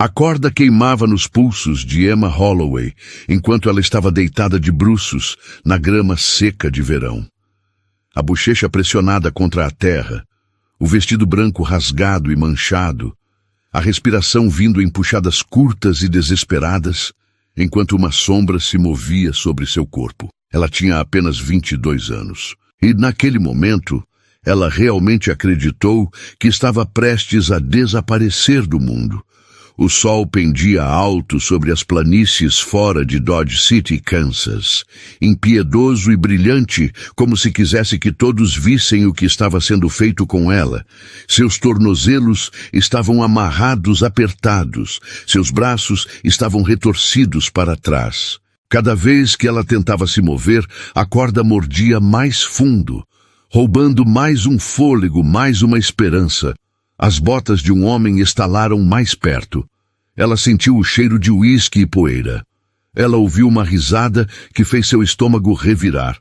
A corda queimava nos pulsos de Emma Holloway, enquanto ela estava deitada de bruços na grama seca de verão. A bochecha pressionada contra a terra, o vestido branco rasgado e manchado, a respiração vindo em puxadas curtas e desesperadas, enquanto uma sombra se movia sobre seu corpo. Ela tinha apenas 22 anos. E, naquele momento, ela realmente acreditou que estava prestes a desaparecer do mundo. O sol pendia alto sobre as planícies fora de Dodge City, Kansas, impiedoso e brilhante, como se quisesse que todos vissem o que estava sendo feito com ela. Seus tornozelos estavam amarrados apertados, seus braços estavam retorcidos para trás. Cada vez que ela tentava se mover, a corda mordia mais fundo, roubando mais um fôlego, mais uma esperança. As botas de um homem estalaram mais perto. Ela sentiu o cheiro de uísque e poeira. Ela ouviu uma risada que fez seu estômago revirar.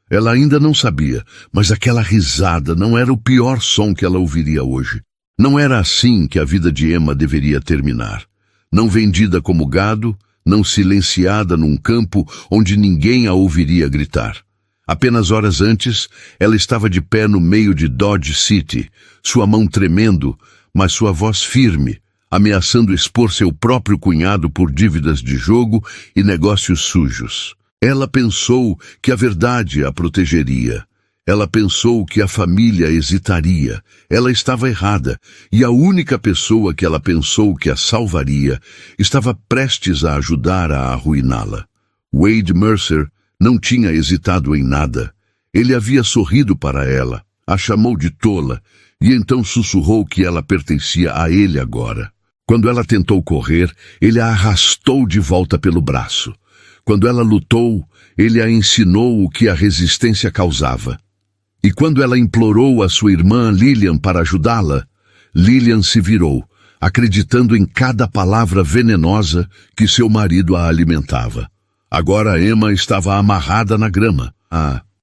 Ela ainda não sabia, mas aquela risada não era o pior som que ela ouviria hoje. Não era assim que a vida de Emma deveria terminar. Não vendida como gado, não silenciada num campo onde ninguém a ouviria gritar. Apenas horas antes, ela estava de pé no meio de Dodge City, sua mão tremendo, mas sua voz firme, ameaçando expor seu próprio cunhado por dívidas de jogo e negócios sujos. Ela pensou que a verdade a protegeria. Ela pensou que a família hesitaria. Ela estava errada, e a única pessoa que ela pensou que a salvaria estava prestes a ajudar a arruiná-la. Wade Mercer não tinha hesitado em nada. Ele havia sorrido para ela, a chamou de tola, e então sussurrou que ela pertencia a ele agora. Quando ela tentou correr, ele a arrastou de volta pelo braço. Quando ela lutou, ele a ensinou o que a resistência causava. E quando ela implorou a sua irmã Lillian para ajudá-la, Lillian se virou, acreditando em cada palavra venenosa que seu marido a alimentava. Agora Emma estava amarrada na grama,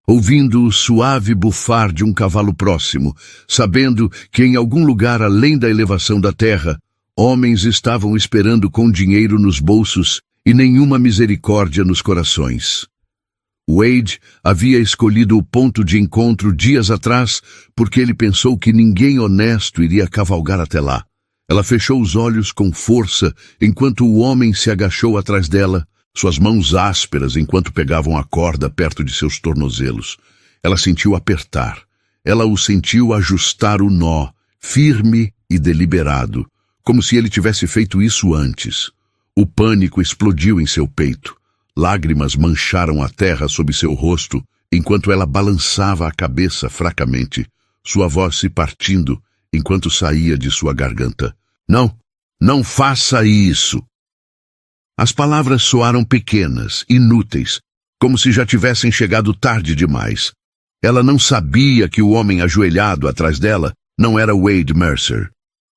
ouvindo o suave bufar de um cavalo próximo, sabendo que em algum lugar além da elevação da terra, homens estavam esperando com dinheiro nos bolsos e nenhuma misericórdia nos corações. Wade havia escolhido o ponto de encontro dias atrás porque ele pensou que ninguém honesto iria cavalgar até lá. Ela fechou os olhos com força enquanto o homem se agachou atrás dela, suas mãos ásperas enquanto pegavam a corda perto de seus tornozelos. Ela sentiu apertar. Ela o sentiu ajustar o nó, firme e deliberado, como se ele tivesse feito isso antes. O pânico explodiu em seu peito. Lágrimas mancharam a terra sob seu rosto, enquanto ela balançava a cabeça fracamente, sua voz se partindo enquanto saía de sua garganta. Não faça isso! As palavras soaram pequenas, inúteis, como se já tivessem chegado tarde demais. Ela não sabia que o homem ajoelhado atrás dela não era Wade Mercer.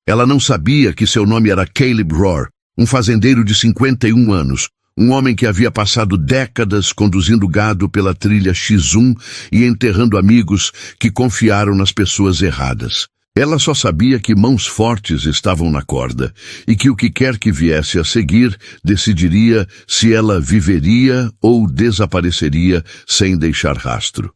Ela não sabia que seu nome era Caleb Rohr, um fazendeiro de 51 anos, um homem que havia passado décadas conduzindo gado pela trilha X1 e enterrando amigos que confiaram nas pessoas erradas. Ela só sabia que mãos fortes estavam na corda e que o que quer que viesse a seguir decidiria se ela viveria ou desapareceria sem deixar rastro.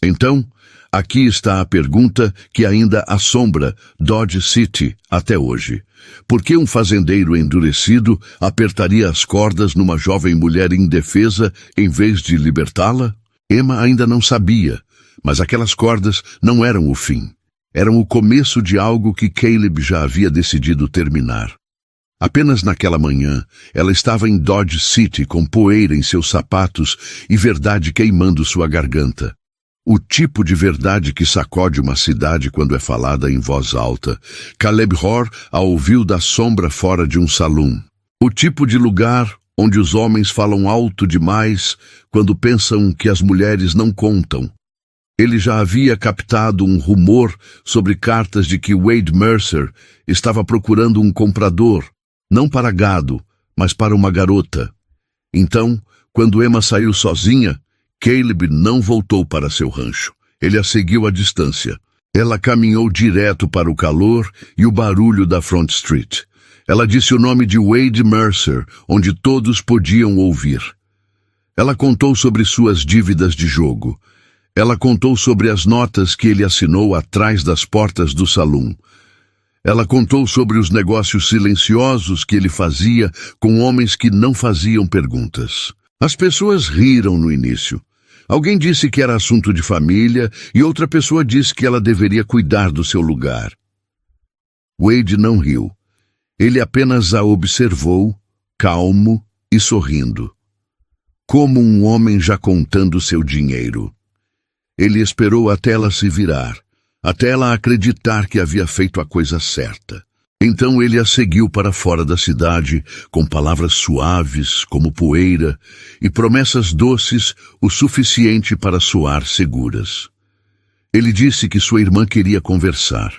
Então, aqui está a pergunta que ainda assombra Dodge City até hoje. Por que um fazendeiro endurecido apertaria as cordas numa jovem mulher indefesa em vez de libertá-la? Emma ainda não sabia, mas aquelas cordas não eram o fim. Eram o começo de algo que Caleb já havia decidido terminar. Apenas naquela manhã, ela estava em Dodge City com poeira em seus sapatos e verdade queimando sua garganta. O tipo de verdade que sacode uma cidade quando é falada em voz alta. Caleb Rohr a ouviu da sombra fora de um salão. O tipo de lugar onde os homens falam alto demais quando pensam que as mulheres não contam. Ele já havia captado um rumor sobre cartas de que Wade Mercer estava procurando um comprador, não para gado, mas para uma garota. Então, quando Emma saiu sozinha, Caleb não voltou para seu rancho. Ele a seguiu à distância. Ela caminhou direto para o calor e o barulho da Front Street. Ela disse o nome de Wade Mercer, onde todos podiam ouvir. Ela contou sobre suas dívidas de jogo. Ela contou sobre as notas que ele assinou atrás das portas do salão. Ela contou sobre os negócios silenciosos que ele fazia com homens que não faziam perguntas. As pessoas riram no início. Alguém disse que era assunto de família e outra pessoa disse que ela deveria cuidar do seu lugar. Wade não riu. Ele apenas a observou, calmo e sorrindo. Como um homem já contando seu dinheiro. Ele esperou até ela se virar, até ela acreditar que havia feito a coisa certa. Então ele a seguiu para fora da cidade, com palavras suaves como poeira e promessas doces o suficiente para soar seguras. Ele disse que sua irmã queria conversar.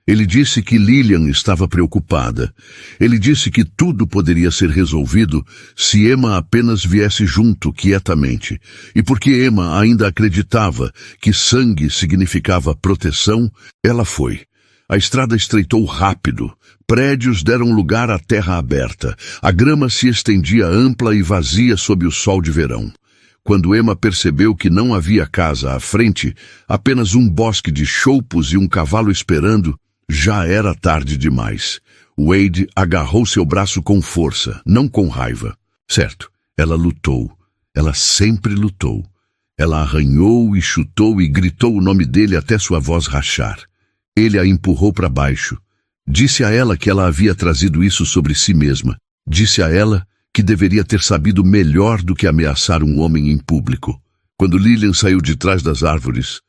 Ele disse que Lillian estava preocupada. Ele disse que tudo poderia ser resolvido se Emma apenas viesse junto quietamente. E porque Emma ainda acreditava que sangue significava proteção, ela foi. A estrada estreitou rápido. Prédios deram lugar à terra aberta. A grama se estendia ampla e vazia sob o sol de verão. Quando Emma percebeu que não havia casa à frente, apenas um bosque de choupos e um cavalo esperando, já era tarde demais. Wade agarrou seu braço com força, não com raiva. Certo, ela lutou. Ela sempre lutou. Ela arranhou e chutou e gritou o nome dele até sua voz rachar. Ele a empurrou para baixo. Disse a ela que ela havia trazido isso sobre si mesma. Disse a ela que deveria ter sabido melhor do que ameaçar um homem em público. Quando Lillian saiu de trás das árvores,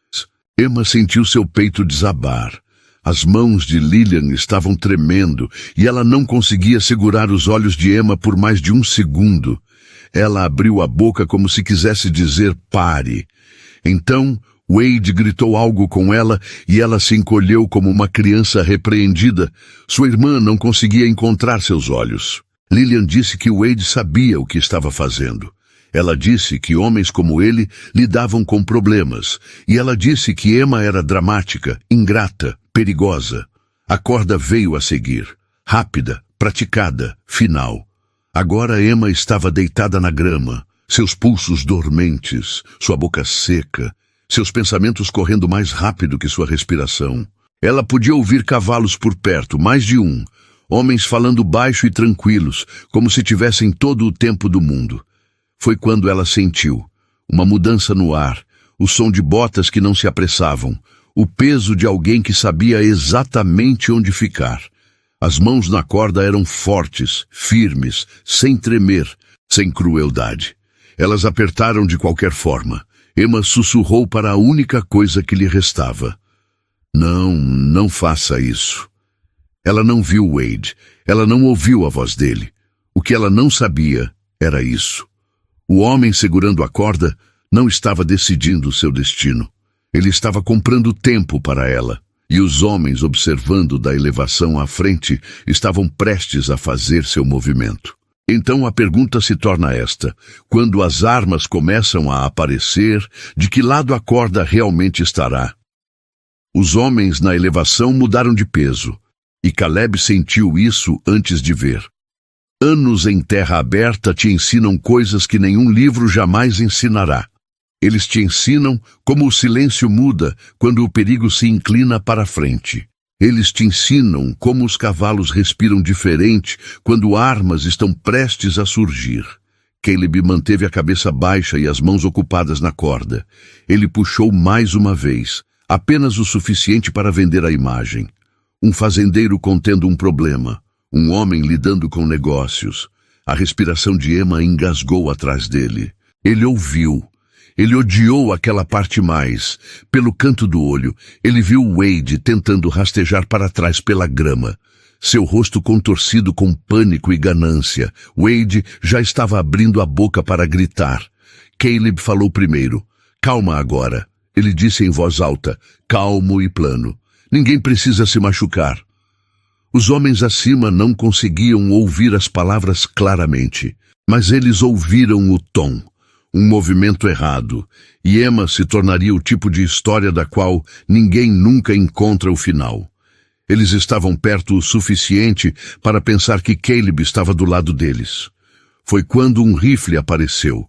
Emma sentiu seu peito desabar. As mãos de Lillian estavam tremendo e ela não conseguia segurar os olhos de Emma por mais de um segundo. Ela abriu a boca como se quisesse dizer pare. Então, Wade gritou algo com ela e ela se encolheu como uma criança repreendida. Sua irmã não conseguia encontrar seus olhos. Lillian disse que Wade sabia o que estava fazendo. Ela disse que homens como ele lidavam com problemas, e ela disse que Emma era dramática, ingrata, perigosa. A corda veio a seguir, rápida, praticada, final. Agora Emma estava deitada na grama, seus pulsos dormentes, sua boca seca, seus pensamentos correndo mais rápido que sua respiração. Ela podia ouvir cavalos por perto, mais de um, homens falando baixo e tranquilos, como se tivessem todo o tempo do mundo. Foi quando ela sentiu uma mudança no ar, o som de botas que não se apressavam, o peso de alguém que sabia exatamente onde ficar. As mãos na corda eram fortes, firmes, sem tremer, sem crueldade. Elas apertaram de qualquer forma. Emma sussurrou para a única coisa que lhe restava. Não faça isso. Ela não viu Wade. Ela não ouviu a voz dele. O que ela não sabia era isso. O homem segurando a corda não estava decidindo seu destino. Ele estava comprando tempo para ela. E os homens, observando da elevação à frente, estavam prestes a fazer seu movimento. Então a pergunta se torna esta: quando as armas começam a aparecer, de que lado a corda realmente estará? Os homens na elevação mudaram de peso, e Caleb sentiu isso antes de ver. Anos em terra aberta te ensinam coisas que nenhum livro jamais ensinará. Eles te ensinam como o silêncio muda quando o perigo se inclina para a frente. Eles te ensinam como os cavalos respiram diferente quando armas estão prestes a surgir. Caleb manteve a cabeça baixa e as mãos ocupadas na corda. Ele puxou mais uma vez, apenas o suficiente para vender a imagem. Um fazendeiro contendo um problema. Um homem lidando com negócios. A respiração de Emma engasgou atrás dele. Ele ouviu. Ele odiou aquela parte mais. Pelo canto do olho, ele viu Wade tentando rastejar para trás pela grama. Seu rosto contorcido com pânico e ganância. Wade já estava abrindo a boca para gritar. Caleb falou primeiro. Calma agora. Ele disse em voz alta, calmo e plano. Ninguém precisa se machucar. Os homens acima não conseguiam ouvir as palavras claramente, mas eles ouviram o tom, um movimento errado, e Emma se tornaria o tipo de história da qual ninguém nunca encontra o final. Eles estavam perto o suficiente para pensar que Caleb estava do lado deles. Foi quando um rifle apareceu.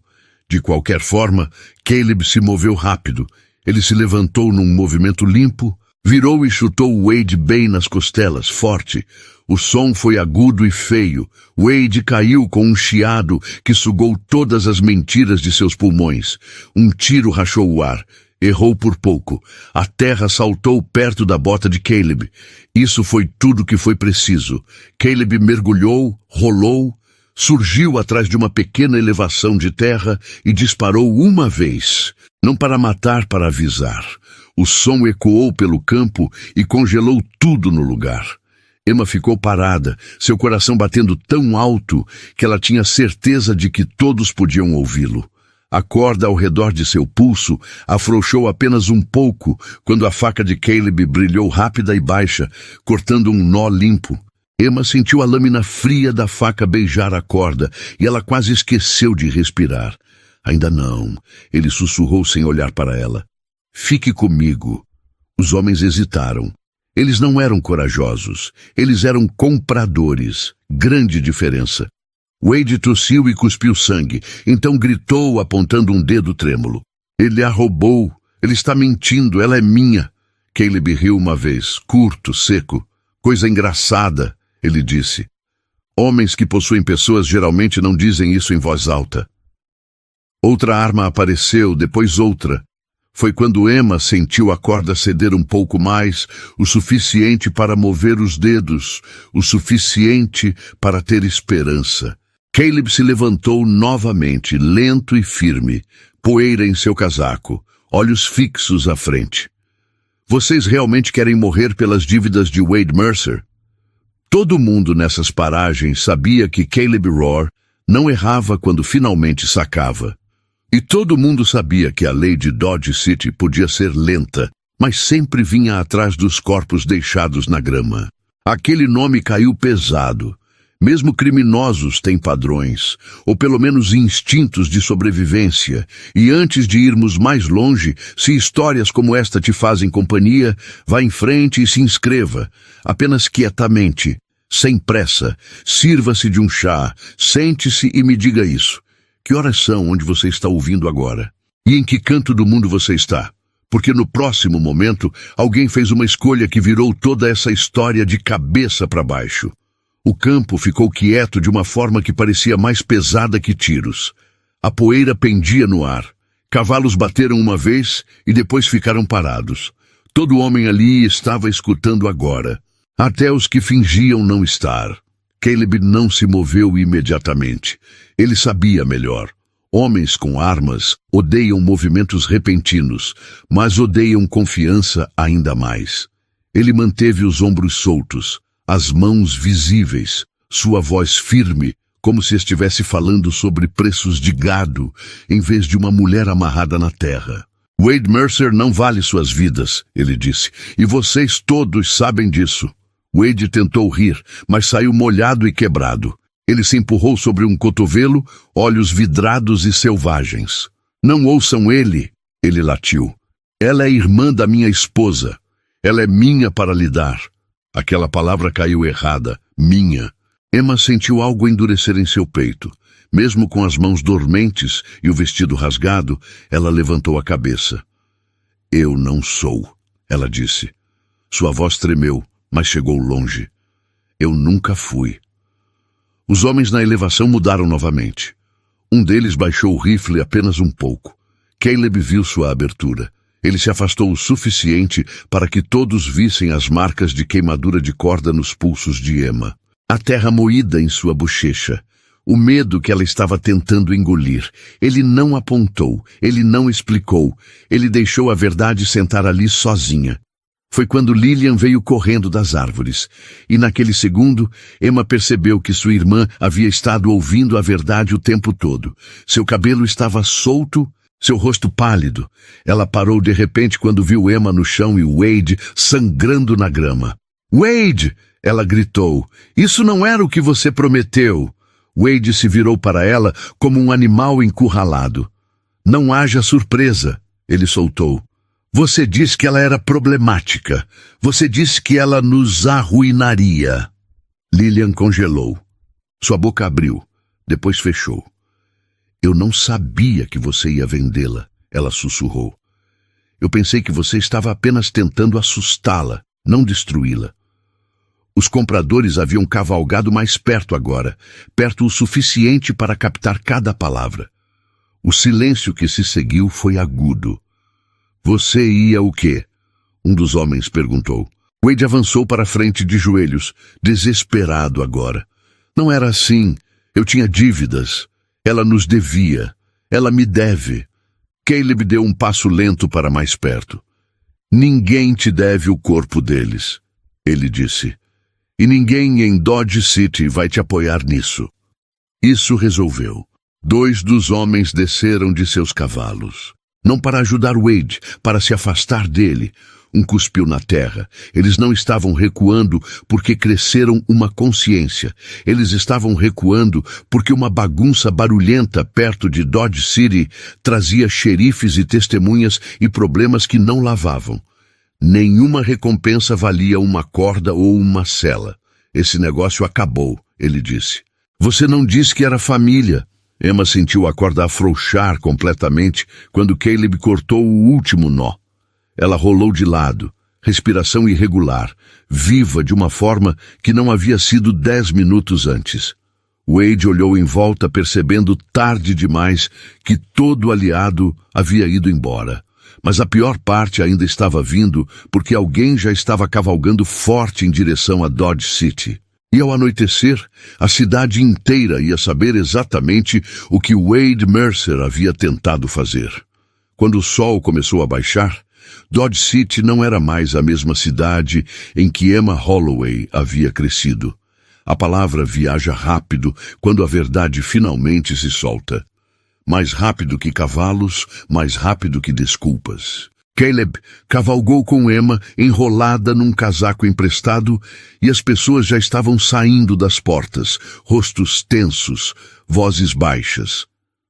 De qualquer forma, Caleb se moveu rápido. Ele se levantou num movimento limpo, virou e chutou Wade bem nas costelas, forte. O som foi agudo e feio. Wade caiu com um chiado que sugou todas as mentiras de seus pulmões. Um tiro rachou o ar. Errou por pouco. A terra saltou perto da bota de Caleb. Isso foi tudo que foi preciso. Caleb mergulhou, rolou, surgiu atrás de uma pequena elevação de terra e disparou uma vez. Não para matar, para avisar. O som ecoou pelo campo e congelou tudo no lugar. Emma ficou parada, seu coração batendo tão alto que ela tinha certeza de que todos podiam ouvi-lo. A corda ao redor de seu pulso afrouxou apenas um pouco quando a faca de Caleb brilhou rápida e baixa, cortando um nó limpo. Emma sentiu a lâmina fria da faca beijar a corda e ela quase esqueceu de respirar. Ainda não, ele sussurrou sem olhar para ela. Fique comigo. Os homens hesitaram. Eles não eram corajosos, eles eram compradores. Grande diferença. Wade tossiu e cuspiu sangue, então gritou apontando um dedo trêmulo. Ele a roubou. Ele está mentindo, ela é minha. Caleb riu uma vez, curto, seco. Coisa engraçada, ele disse. Homens que possuem pessoas geralmente não dizem isso em voz alta. Outra arma apareceu, depois outra. Foi quando Emma sentiu a corda ceder um pouco mais, o suficiente para mover os dedos, o suficiente para ter esperança. Caleb se levantou novamente, lento e firme, poeira em seu casaco, olhos fixos à frente. Vocês realmente querem morrer pelas dívidas de Wade Mercer? Todo mundo nessas paragens sabia que Caleb Rohr não errava quando finalmente sacava. E todo mundo sabia que a lei de Dodge City podia ser lenta, mas sempre vinha atrás dos corpos deixados na grama. Aquele nome caiu pesado. Mesmo criminosos têm padrões, ou pelo menos instintos de sobrevivência, e antes de irmos mais longe, se histórias como esta te fazem companhia, vá em frente e se inscreva, apenas quietamente, sem pressa, sirva-se de um chá, sente-se e me diga isso. Que horas são onde você está ouvindo agora? E em que canto do mundo você está? Porque no próximo momento, alguém fez uma escolha que virou toda essa história de cabeça para baixo. O campo ficou quieto de uma forma que parecia mais pesada que tiros. A poeira pendia no ar. Cavalos bateram uma vez e depois ficaram parados. Todo homem ali estava escutando agora. Até os que fingiam não estar. Caleb não se moveu imediatamente. Ele sabia melhor. Homens com armas odeiam movimentos repentinos, mas odeiam confiança ainda mais. Ele manteve os ombros soltos, as mãos visíveis, sua voz firme, como se estivesse falando sobre preços de gado, em vez de uma mulher amarrada na terra. Wade Mercer não vale suas vidas, ele disse, e vocês todos sabem disso. Wade tentou rir, mas saiu molhado e quebrado. Ele se empurrou sobre um cotovelo, olhos vidrados e selvagens. Não ouçam ele, ele latiu. Ela é irmã da minha esposa. Ela é minha para lhe dar. Aquela palavra caiu errada, minha. Emma sentiu algo endurecer em seu peito. Mesmo com as mãos dormentes e o vestido rasgado, ela levantou a cabeça. Eu não sou, ela disse. Sua voz tremeu, mas chegou longe. Eu nunca fui. Os homens na elevação mudaram novamente. Um deles baixou o rifle apenas um pouco. Caleb viu sua abertura. Ele se afastou o suficiente para que todos vissem as marcas de queimadura de corda nos pulsos de Emma. A terra moída em sua bochecha. O medo que ela estava tentando engolir. Ele não apontou, ele não explicou. Ele deixou a verdade sentar ali sozinha. Foi quando Lillian veio correndo das árvores. E naquele segundo, Emma percebeu que sua irmã havia estado ouvindo a verdade o tempo todo. Seu cabelo estava solto, seu rosto pálido. Ela parou de repente quando viu Emma no chão e Wade sangrando na grama. Wade! Ela gritou. Isso não era o que você prometeu. Wade se virou para ela como um animal encurralado. Não haja surpresa, ele soltou. Você disse que ela era problemática. Você disse que ela nos arruinaria. Lillian congelou. Sua boca abriu, depois fechou. Eu não sabia que você ia vendê-la, ela sussurrou. Eu pensei que você estava apenas tentando assustá-la, não destruí-la. Os compradores haviam cavalgado mais perto agora, perto o suficiente para captar cada palavra. O silêncio que se seguiu foi agudo. Você ia o quê? Um dos homens perguntou. Wade avançou para a frente de joelhos, desesperado agora. Não era assim. Eu tinha dívidas. Ela nos devia. Ela me deve. Caleb deu um passo lento para mais perto. Ninguém te deve o corpo deles, ele disse. E ninguém em Dodge City vai te apoiar nisso. Isso resolveu. 2 dos homens desceram de seus cavalos. Não para ajudar Wade, para se afastar dele. Um cuspiu na terra. Eles não estavam recuando porque cresceram uma consciência. Eles estavam recuando porque uma bagunça barulhenta perto de Dodge City trazia xerifes e testemunhas e problemas que não lavavam. Nenhuma recompensa valia uma corda ou uma cela. Esse negócio acabou, ele disse. Você não disse que era família. Emma sentiu a corda afrouxar completamente quando Caleb cortou o último nó. Ela rolou de lado, respiração irregular, viva de uma forma que não havia sido 10 minutos antes. Wade olhou em volta, percebendo tarde demais que todo o aliado havia ido embora. Mas a pior parte ainda estava vindo porque alguém já estava cavalgando forte em direção a Dodge City. E ao anoitecer, a cidade inteira ia saber exatamente o que Wade Mercer havia tentado fazer. Quando o sol começou a baixar, Dodge City não era mais a mesma cidade em que Emma Holloway havia crescido. A palavra viaja rápido quando a verdade finalmente se solta. Mais rápido que cavalos, mais rápido que desculpas. Caleb cavalgou com Emma enrolada num casaco emprestado e as pessoas já estavam saindo das portas, rostos tensos, vozes baixas.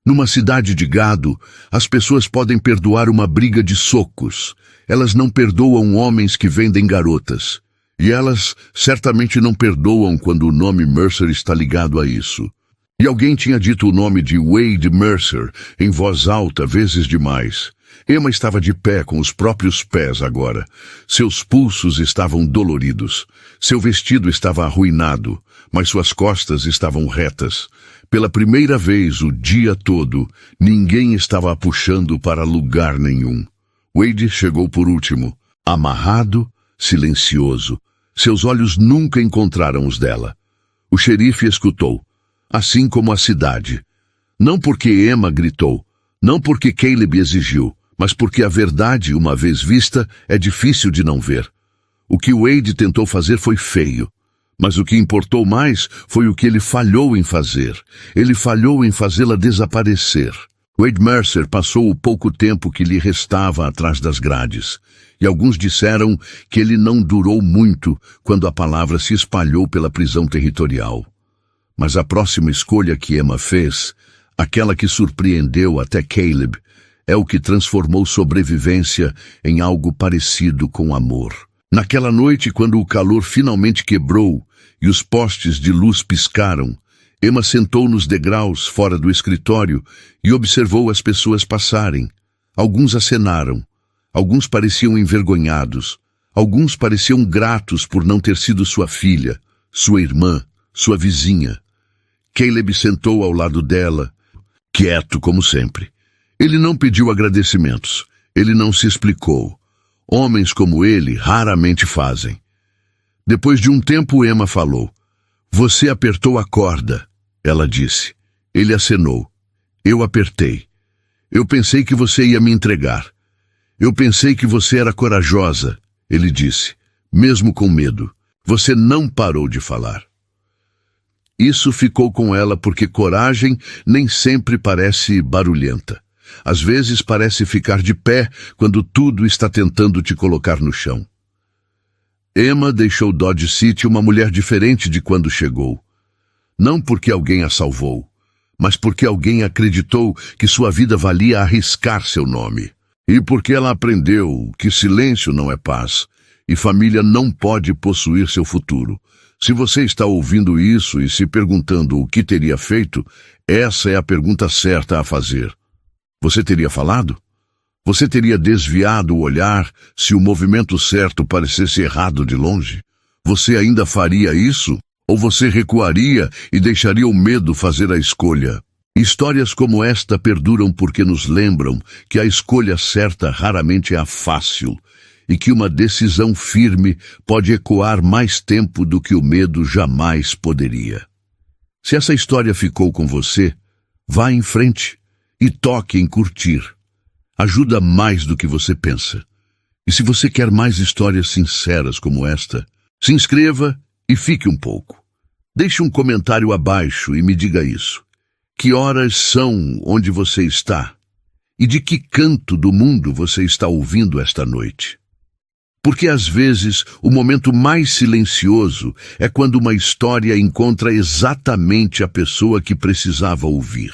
Numa cidade de gado, as pessoas podem perdoar uma briga de socos. Elas não perdoam homens que vendem garotas. E elas certamente não perdoam quando o nome Mercer está ligado a isso. E alguém tinha dito o nome de Wade Mercer em voz alta vezes demais. Emma estava de pé com os próprios pés agora. Seus pulsos estavam doloridos. Seu vestido estava arruinado, mas suas costas estavam retas. Pela primeira vez o dia todo, ninguém estava a puxando para lugar nenhum. Wade chegou por último, amarrado, silencioso. Seus olhos nunca encontraram os dela. O xerife escutou, assim como a cidade. Não porque Emma gritou, não porque Caleb exigiu, mas porque a verdade, uma vez vista, é difícil de não ver. O que Wade tentou fazer foi feio. Mas o que importou mais foi o que ele falhou em fazer. Ele falhou em fazê-la desaparecer. Wade Mercer passou o pouco tempo que lhe restava atrás das grades. E alguns disseram que ele não durou muito quando a palavra se espalhou pela prisão territorial. Mas a próxima escolha que Emma fez, aquela que surpreendeu até Caleb, é o que transformou sobrevivência em algo parecido com amor. Naquela noite, quando o calor finalmente quebrou e os postes de luz piscaram, Emma sentou nos degraus fora do escritório e observou as pessoas passarem. Alguns acenaram, alguns pareciam envergonhados, alguns pareciam gratos por não ter sido sua filha, sua irmã, sua vizinha. Caleb sentou ao lado dela, quieto como sempre. Ele não pediu agradecimentos, ele não se explicou. Homens como ele raramente fazem. Depois de um tempo, Emma falou. Você apertou a corda, ela disse. Ele acenou. Eu apertei. Eu pensei que você ia me entregar. Eu pensei que você era corajosa, ele disse, mesmo com medo. Você não parou de falar. Isso ficou com ela porque coragem nem sempre parece barulhenta. Às vezes parece ficar de pé quando tudo está tentando te colocar no chão. Emma deixou Dodge City uma mulher diferente de quando chegou. Não porque alguém a salvou, mas porque alguém acreditou que sua vida valia arriscar seu nome. E porque ela aprendeu que silêncio não é paz e família não pode possuir seu futuro. Se você está ouvindo isso e se perguntando o que teria feito, essa é a pergunta certa a fazer. Você teria falado? Você teria desviado o olhar se o movimento certo parecesse errado de longe? Você ainda faria isso? Ou você recuaria e deixaria o medo fazer a escolha? Histórias como esta perduram porque nos lembram que a escolha certa raramente é a fácil e que uma decisão firme pode ecoar mais tempo do que o medo jamais poderia. Se essa história ficou com você, vá em frente e toque em curtir. Ajuda mais do que você pensa. E se você quer mais histórias sinceras como esta, se inscreva e fique um pouco. Deixe um comentário abaixo e me diga isso. Que horas são onde você está? E de que canto do mundo você está ouvindo esta noite? Porque às vezes o momento mais silencioso é quando uma história encontra exatamente a pessoa que precisava ouvir.